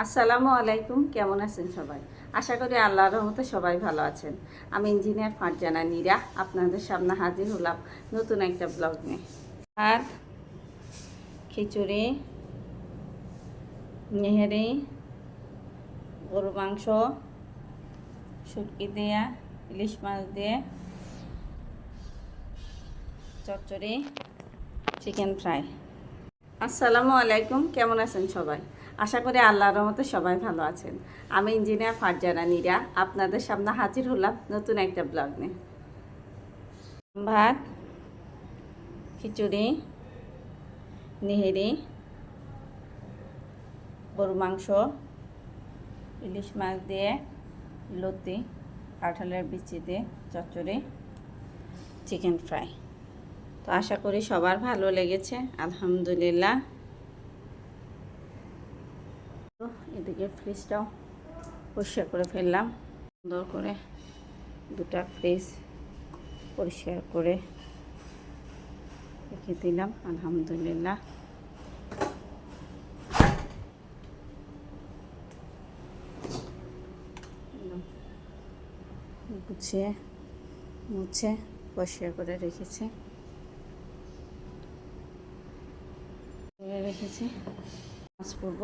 আসসালামু আলাইকুম, কেমন আছেন সবাই? আশা করি আল্লাহর রহমতে সবাই ভালো আছেন। আমি ইঞ্জিনিয়ার ফারজানা নীরা আপনাদের সামনে হাজির হলাম নতুন একটা ব্লগ নিয়ে। আর খিচুড়ি, নেহেরি, গরু মাংস, শুটকি দিয়ে, ইলিশ মাছ দিয়ে, চচ্চড়ি, চিকেন ফ্রাই। আসসালামু আলাইকুম, কেমন আছেন সবাই? আশা করি আল্লাহর রহমতে সবাই ভালো আছেন। আমি ইঞ্জিনিয়ার ফারজানা নীরা আপনাদের সামনে হাজির হলাম নতুন একটা ব্লগ নিয়ে। ভাত, খিচুড়ি, নেহেরি, গরু মাংস, ইলিশ মাছ দিয়ে, লতি, কাঁঠালের বিচি দিয়ে চচ্চড়ি, চিকেন ফ্রাই। তো আশা করি সবার ভালো লেগেছে, আলহামদুলিল্লাহ। তো এদিকে ফ্রিজটাও পরিষ্কার করে ফেললাম, সুন্দর করে দুটা ফ্রিজ পরিষ্কার করে রেখে দিলাম, আলহামদুলিল্লাহ। গুছিয়ে মুছে পরিষ্কার করে রেখেছি মাছ করব।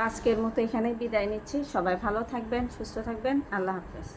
আজকের মতো এখানেই বিদায় নিচ্ছি। সবাই ভালো থাকবেন, সুস্থ থাকবেন। আল্লাহ হাফেজ।